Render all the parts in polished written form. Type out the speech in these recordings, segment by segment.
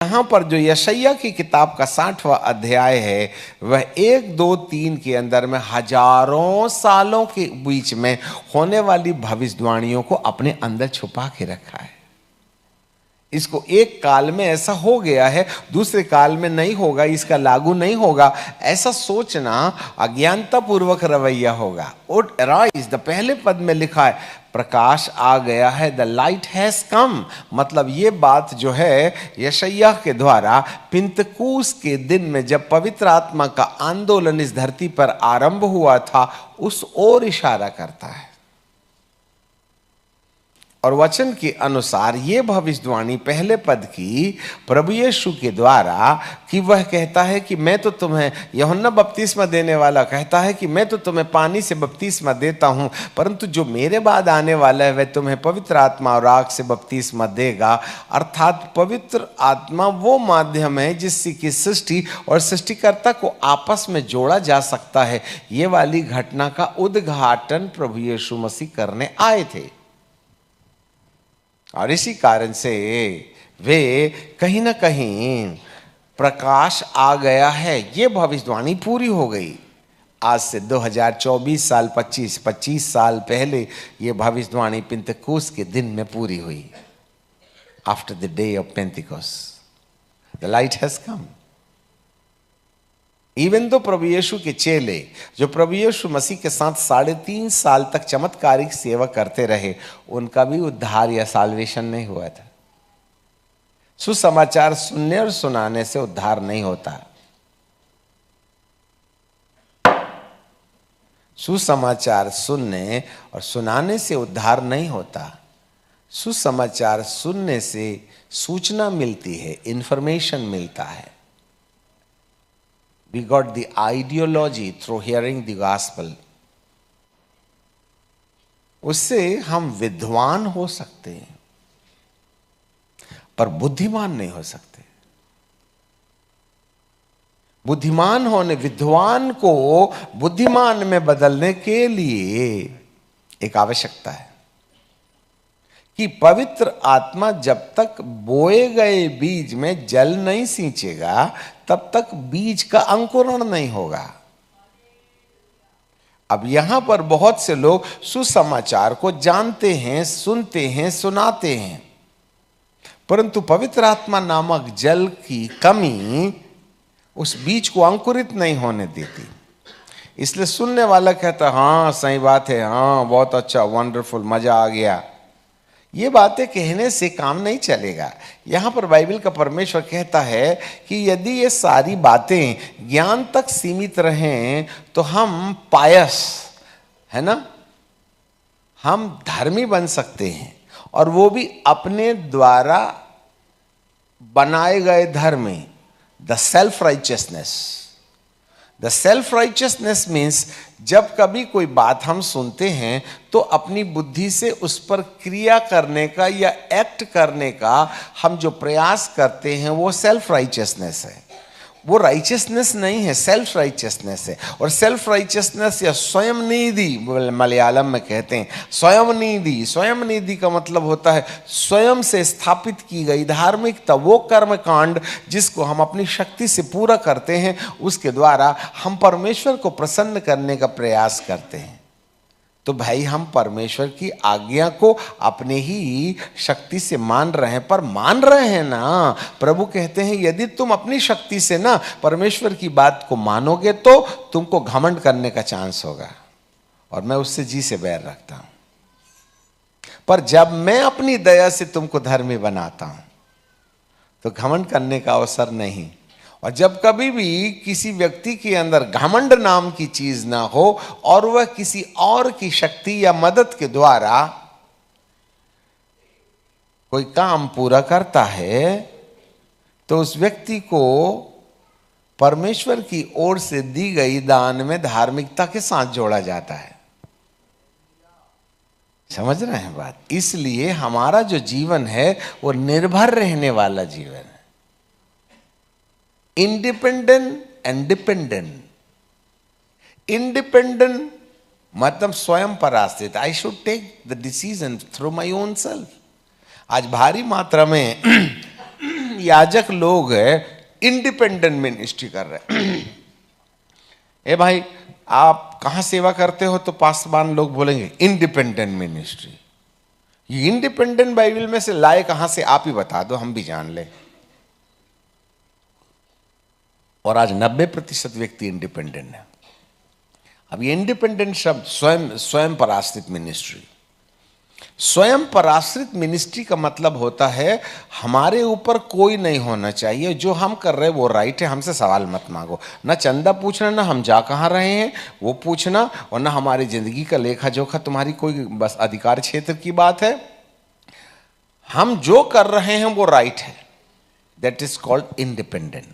यहाँ पर जो यशायाह की किताब का 60वां अध्याय है, वह 1, 2, 3 के अंदर में हजारों सालों के बीच में होने वाली भविष्यवाणियों को अपने अंदर छुपा के रखा है। इसको एक काल में ऐसा हो गया है, दूसरे काल में नहीं होगा, इसका लागू नहीं होगा, ऐसा सोचना अज्ञानता पूर्वक रवैया होगा। उठ राइज, द पहले पद में लिखा है प्रकाश आ गया है, द लाइट हैज कम। मतलब ये बात जो है यशायाह के द्वारा पिंतकुस के दिन में जब पवित्र आत्मा का आंदोलन इस धरती पर आरंभ हुआ था, उस ओर इशारा करता है। और वचन के अनुसार ये भविष्यवाणी पहले पद की प्रभु यीशु के द्वारा कि वह कहता है कि मैं तो तुम्हें, यूहन्ना बपतिस्मा देने वाला कहता है कि मैं तो तुम्हें पानी से बपतिस्मा देता हूं, परंतु जो मेरे बाद आने वाला है वह तुम्हें पवित्र आत्मा और आग से बपतिस्मा देगा। अर्थात पवित्र आत्मा वो माध्यम है जिससे कि सृष्टि और सृष्टिकर्ता को आपस में जोड़ा जा सकता है। ये वाली घटना का उद्घाटन प्रभु यीशु मसीह करने आए थे, और इसी कारण से वे कहीं ना कहीं प्रकाश आ गया है, ये भविष्यवाणी पूरी हो गई। आज से 2024 साल 25 साल पहले ये भविष्यवाणी पिंतकुस के दिन में पूरी हुई। After the day of Pentecost the light has come. Even तो प्रभु यीशु के चेले जो प्रभु यीशु मसीह के साथ 3.5 साल तक चमत्कारिक सेवा करते रहे, उनका भी उद्धार या साल्वेशन नहीं हुआ था। सुसमाचार सुनने और सुनाने से उद्धार नहीं होता। सुसमाचार सुनने और सुनाने से उद्धार नहीं होता। सुसमाचार सुनने से सूचना मिलती है, इंफॉर्मेशन मिलता है। We got the ideology through hearing the gospel. उससे हम विद्वान हो सकते हैं, पर बुद्धिमान नहीं हो सकते। बुद्धिमान होने, विद्वान को बुद्धिमान में बदलने के लिए एक आवश्यकता है कि पवित्र आत्मा जब तक बोए गए बीज में जल नहीं सींचेगा, तब तक बीज का अंकुरण नहीं होगा। अब यहां पर बहुत से लोग सुसमाचार को जानते हैं, सुनते हैं, सुनाते हैं, परंतु पवित्र आत्मा नामक जल की कमी उस बीज को अंकुरित नहीं होने देती। इसलिए सुनने वाला कहता हाँ सही बात है, हाँ बहुत अच्छा, वंडरफुल, मजा आ गया। ये बातें कहने से काम नहीं चलेगा। यहाँ पर बाइबल का परमेश्वर कहता है कि यदि ये सारी बातें ज्ञान तक सीमित रहें तो हम पायस, है ना, हम धर्मी बन सकते हैं, और वो भी अपने द्वारा बनाए गए धर्म, the self righteousness. The self righteousness means जब कभी कोई बात हम सुनते हैं तो अपनी बुद्धि से उस पर क्रिया करने का या एक्ट करने का हम जो प्रयास करते हैं वो सेल्फ राइचियसनेस है। वो राइचियसनेस नहीं है, सेल्फ राइचियसनेस है। और सेल्फ राइचियसनेस या स्वयं निधि मलयालम में कहते हैं, स्वयं निधि। स्वयं निधि का मतलब होता है स्वयं से स्थापित की गई धार्मिकता, वो कर्म कांड जिसको हम अपनी शक्ति से पूरा करते हैं, उसके द्वारा हम परमेश्वर को प्रसन्न करने का प्रयास करते हैं। तो भाई हम परमेश्वर की आज्ञा को अपने ही शक्ति से मान रहे हैं, पर मान रहे हैं ना। प्रभु कहते हैं यदि तुम अपनी शक्ति से ना परमेश्वर की बात को मानोगे तो तुमको घमंड करने का चांस होगा, और मैं उससे जी से बैर रखता हूं। पर जब मैं अपनी दया से तुमको धर्मी बनाता हूं तो घमंड करने का अवसर नहीं। और जब कभी भी किसी व्यक्ति के अंदर घमंड नाम की चीज ना हो और वह किसी और की शक्ति या मदद के द्वारा कोई काम पूरा करता है, तो उस व्यक्ति को परमेश्वर की ओर से दी गई दान में धार्मिकता के साथ जोड़ा जाता है। समझ रहे हैं बात? इसलिए हमारा जो जीवन है वो निर्भर रहने वाला जीवन है, इंडिपेंडेंट एंड डिपेंडेंट। इंडिपेंडेंट मतलब स्वयं पर आश्रित, I should take the decision through my own self. आज भारी मात्रा में याजक लोग इंडिपेंडेंट मिनिस्ट्री कर रहे हैं। ए भाई आप कहां सेवा करते हो? तो पासवान लोग बोलेंगे इंडिपेंडेंट मिनिस्ट्री। ये इंडिपेंडेंट बाइबल में से लाए कहां से? आप ही बता दो, हम भी जान ले। और आज 90% व्यक्ति इंडिपेंडेंट है। अब ये इंडिपेंडेंट शब्द स्वयं पर आश्रित मिनिस्ट्री, स्वयं पर आश्रित मिनिस्ट्री का मतलब होता है हमारे ऊपर कोई नहीं होना चाहिए, जो हम कर रहे हैं वो राइट है, हमसे सवाल मत मांगो। ना चंदा पूछना, ना हम जा कहाँ रहे हैं वो पूछना, और ना हमारी जिंदगी का लेखा जोखा तुम्हारी कोई बस अधिकार क्षेत्र की बात है। हम जो कर रहे हैं वो राइट है, दैट इज कॉल्ड इंडिपेंडेंट।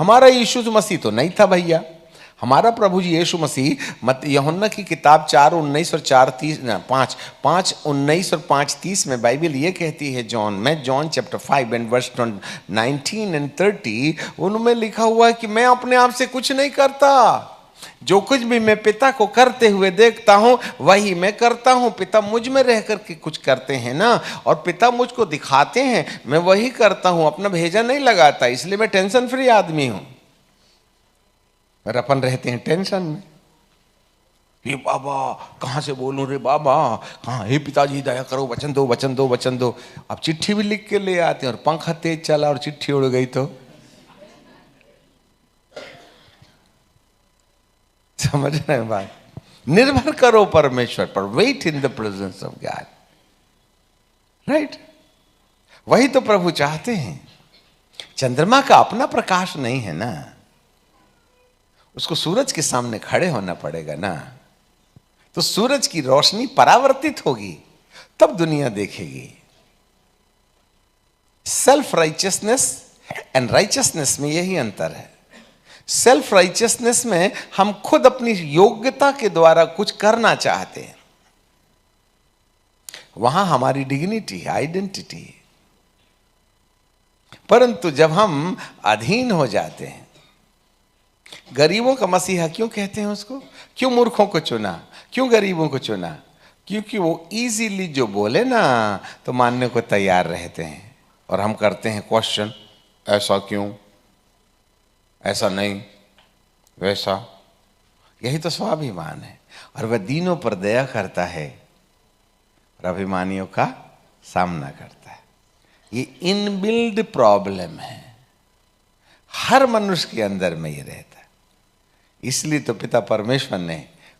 हमारा यीशु मसीह तो नहीं था भैया। हमारा प्रभु जी यीशु मसीह मत यूहन्ना की किताब 4:19 और 5:19 और 5:30 में बाइबल ये कहती है, John chapter 5 and verse 19 and 30, उनमें लिखा हुआ है कि मैं अपने आप से कुछ नहीं करता, जो कुछ भी मैं पिता को करते हुए देखता हूं वही मैं करता हूं। पिता मुझ में रह करके कुछ करते हैं ना, और पिता मुझको दिखाते हैं, मैं वही करता हूं, अपना भेजा नहीं लगाता। इसलिए मैं टेंशन फ्री आदमी हूं। और अपन रहते हैं टेंशन में, ये बाबा कहां से बोलूं रे बाबा, कहां, हे पिताजी दया करो, वचन दो वचन दो वचन दो। अब चिट्ठी भी लिख के ले आते हैं, और पंखा तेज चला और चिट्ठी उड़ गई तो समझ रहे हैं बात? निर्भर करो परमेश्वर पर, wait in the presence of God, right? वही तो प्रभु चाहते हैं। चंद्रमा का अपना प्रकाश नहीं है ना, उसको सूरज के सामने खड़े होना पड़ेगा ना, तो सूरज की रोशनी परावर्तित होगी तब दुनिया देखेगी। सेल्फ राइचियसनेस एंड राइचियसनेस में यही अंतर है। सेल्फ राइचियसनेस में हम खुद अपनी योग्यता के द्वारा कुछ करना चाहते हैं, वहां हमारी डिग्निटी है, आइडेंटिटी है। परंतु जब हम अधीन हो जाते हैं, गरीबों का मसीहा क्यों कहते हैं उसको? क्यों मूर्खों को चुना, क्यों गरीबों को चुना? क्योंकि वो इजीली जो बोले ना तो मानने को तैयार रहते हैं, और हम करते हैं क्वेश्चन, ऐसा क्यों, ऐसा नहीं, वैसा। यही तो स्वाभिमान है। और वह दीनों पर दया करता है और अभिमानियों का सामना करता है। ये इनबिल्ड प्रॉब्लम है, हर मनुष्य के अंदर में ये रहता है। इसलिए तो पिता परमेश्वर ने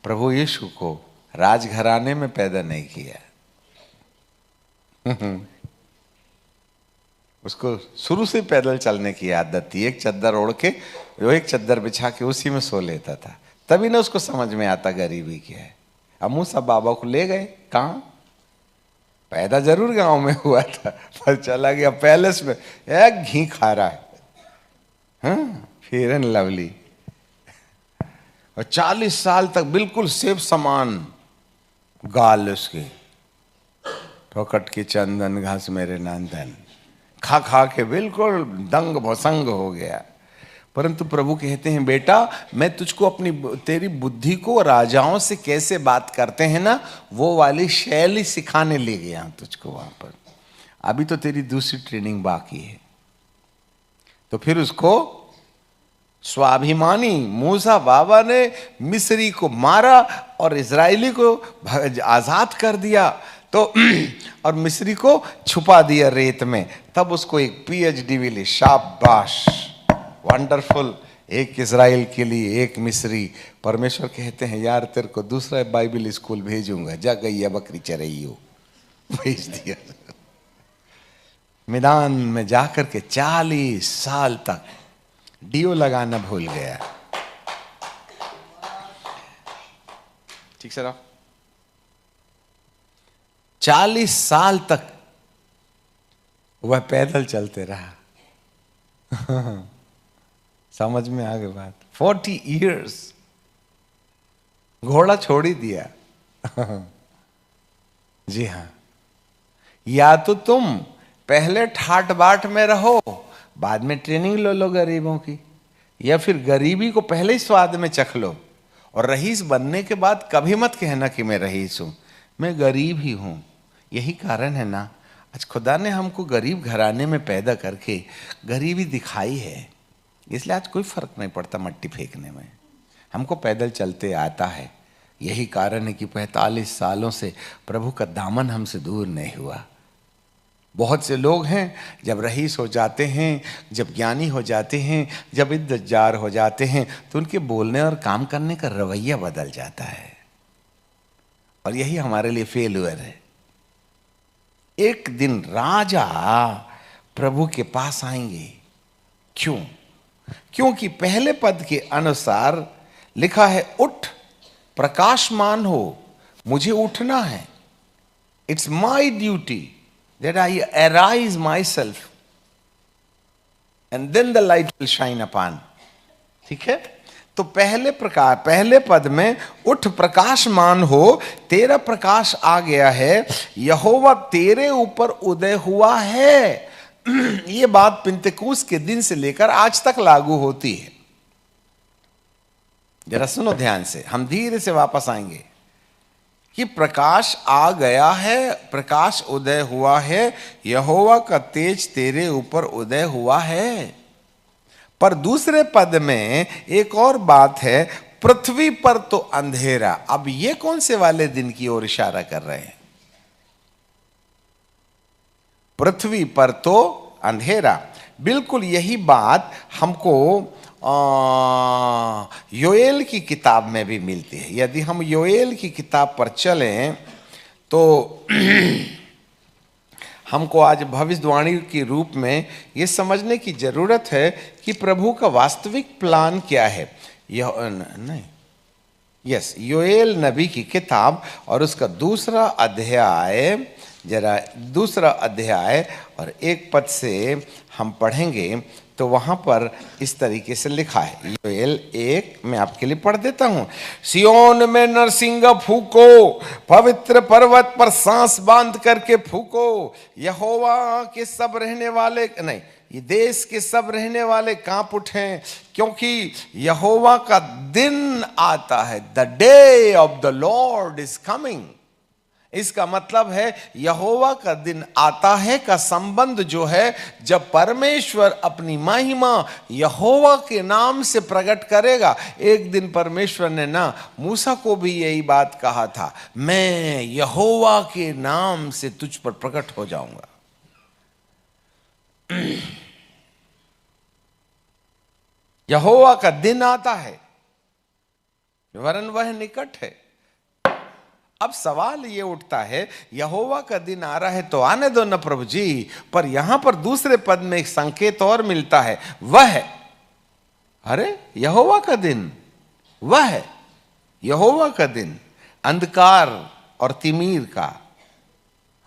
प्रभु यीशु को राजघराने में पैदा नहीं किया। उसको शुरू से पैदल चलने की आदत थी। एक चद्दर ओढ़ के, वो एक चद्दर बिछा के उसी में सो लेता था। तभी ना उसको समझ में आता गरीबी क्या है। अब मूसा बाबा को ले गए, कहाँ? पैदा जरूर गांव में हुआ था, पर चला गया पैलेस में, एक घी खा रहा है, हाँ, फेयर एंड लवली। और 40 साल तक बिल्कुल सेब समान गाल उसके, ठोकट के चंदन घास मेरे नंदन, खा खा के बिल्कुल दंग भसंग हो गया। परंतु प्रभु कहते हैं, बेटा मैं तुझको अपनी तेरी बुद्धि को राजाओं से कैसे बात करते हैं ना, वो वाली शैली सिखाने ले गया हूं तुझको वहां पर। अभी तो तेरी दूसरी ट्रेनिंग बाकी है। तो फिर उसको स्वाभिमानी मूसा बाबा ने मिस्री को मारा और इजरायली को आजाद कर दिया, तो और मिस्री को छुपा दिया रेत में। तब उसको एक PhD मिली, शाबाश, वंडरफुल, एक इजराइल के लिए एक मिस्री। परमेश्वर कहते हैं, यार तेरे को दूसरा बाइबल स्कूल भेजूंगा, जा गई बकरी चरई हो, भेज दिया। मैदान में जाकर के 40 साल तक डीओ लगाना भूल गया। ठीक सर, 40 साल तक वह पैदल चलते रहा। समझ में आ गई बात? 40 years घोड़ा छोड़ ही दिया। जी हाँ, या तो तुम पहले ठाट बाट में रहो, बाद में ट्रेनिंग लो लो गरीबों की, या फिर गरीबी को पहले ही स्वाद में चख लो, और रईस बनने के बाद कभी मत कहना कि मैं रईस हूं, मैं गरीब ही हूं। यही कारण है ना, आज खुदा ने हमको गरीब घराने में पैदा करके गरीबी दिखाई है, इसलिए आज कोई फर्क नहीं पड़ता मट्टी फेंकने में। हमको पैदल चलते आता है। यही कारण है कि 45 सालों से प्रभु का दामन हमसे दूर नहीं हुआ। बहुत से लोग हैं जब रईस हो जाते हैं, जब ज्ञानी हो जाते हैं, जब इज्जतदार हो जाते हैं, तो उनके बोलने और काम करने का रवैया बदल जाता है, और यही हमारे लिए फेल्यूर है। एक दिन राजा प्रभु के पास आएंगे। क्यों? क्योंकि पहले पद के अनुसार लिखा है, उठ प्रकाशमान हो, मुझे उठना है। It's my duty that I arise myself and then the light will shine upon। ठीक है, तो पहले पद में उठ प्रकाशमान हो, तेरा प्रकाश आ गया है, यहोवा तेरे ऊपर उदय हुआ है। ये बात पिंतेकुस्त के दिन से लेकर आज तक लागू होती है। जरा सुनो ध्यान से, हम धीरे से वापस आएंगे कि प्रकाश आ गया है, प्रकाश उदय हुआ है, यहोवा का तेज तेरे ऊपर उदय हुआ है। पर दूसरे पद में एक और बात है, पृथ्वी पर तो अंधेरा। अब ये कौन से वाले दिन की ओर इशारा कर रहे हैं? पृथ्वी पर तो अंधेरा, बिल्कुल यही बात हमको योएल की किताब में भी मिलती है। यदि हम योएल की किताब पर चलें तो हमको आज भविष्यवाणी के रूप में ये समझने की जरूरत है कि प्रभु का वास्तविक प्लान क्या है। योएल नबी की किताब और उसका दूसरा अध्याय, जरा दूसरा अध्याय और 1 पद से हम पढ़ेंगे तो वहां पर इस तरीके से लिखा है। योएल 1 मैं आपके लिए पढ़ देता हूं। सियोन में नरसिंगा फूको, पवित्र पर्वत पर सांस बांध करके फूको, यहोवा के सब रहने वाले, नहीं, ये देश के सब रहने वाले कांप उठें, क्योंकि यहोवा का दिन आता है। The day of the Lord is coming. इसका मतलब है यहोवा का दिन आता है का संबंध जो है, जब परमेश्वर अपनी महिमा यहोवा के नाम से प्रकट करेगा। एक दिन परमेश्वर ने ना मूसा को भी यही बात कहा था, मैं यहोवा के नाम से तुझ पर प्रकट हो जाऊंगा। यहोवा का दिन आता है, वरन वह निकट है। अब सवाल ये उठता है, यहोवा का दिन आ रहा है तो आने दो ना प्रभु जी, पर यहां पर दूसरे पद में एक संकेत और मिलता है, वह है। अरे यहोवा का दिन, वह है यहोवा का दिन, अंधकार और तिमीर का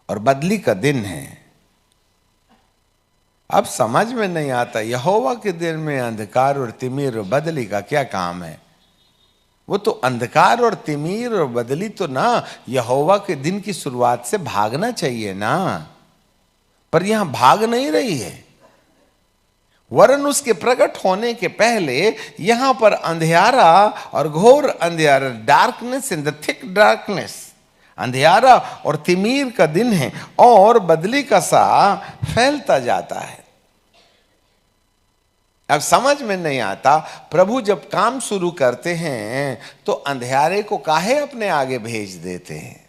और बदली का दिन है। अब समझ में नहीं आता, यहोवा के दिन में अंधकार और तिमीर और बदली का क्या काम है? वो तो अंधकार और तिमीर और बदली तो ना यहोवा के दिन की शुरुआत से भागना चाहिए ना, पर यहां भाग नहीं रही है, वरन उसके प्रकट होने के पहले यहां पर अंधियारा और घोर अंधियारा, darkness in the thick darkness, अंधियारा और तिमीर का दिन है और बदली का सा फैलता जाता है। अब समझ में नहीं आता, प्रभु जब काम शुरू करते हैं तो अंधेरे को काहे अपने आगे भेज देते हैं?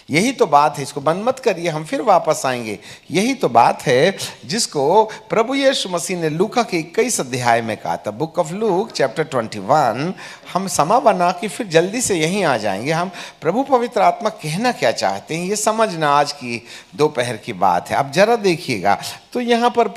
यही तो बात है, इसको बंद मत करिए, हम फिर वापस आएंगे। यही तो बात है जिसको प्रभु यीशु मसीह ने लूका के 21 अध्याय में कहा था। Book of Luke chapter 21। हम समा बना के फिर जल्दी से यहीं आ जाएंगे। हम प्रभु पवित्र आत्मा कहना क्या चाहते हैं ये समझना आज की दोपहर की बात है। अब जरा देखिएगा तो यहाँ पर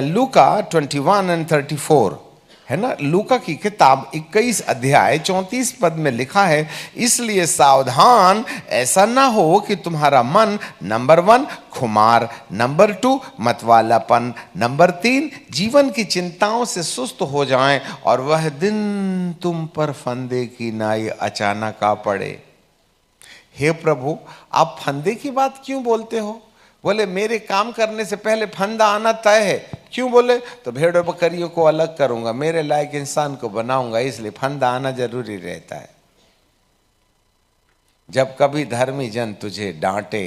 लूका 21:34 है ना, लूका की किताब 21 अध्याय 34 पद में लिखा है, इसलिए सावधान, ऐसा ना हो कि तुम्हारा मन नंबर 1 खुमार, नंबर 2 मतवालापन, नंबर 3 जीवन की चिंताओं से सुस्त हो जाएं और वह दिन तुम पर फंदे की नाई अचानक आ पड़े। हे प्रभु, आप फंदे की बात क्यों बोलते हो? बोले मेरे काम करने से पहले फंदा आना तय है। क्यों? बोले तो भेड़ बकरियों को अलग करूंगा, मेरे लायक इंसान को बनाऊंगा, इसलिए फंदा आना जरूरी रहता है। जब कभी धर्मी जन तुझे डांटे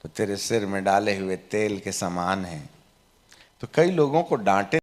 तो तेरे सिर में डाले हुए तेल के समान है। तो कई लोगों को डांटे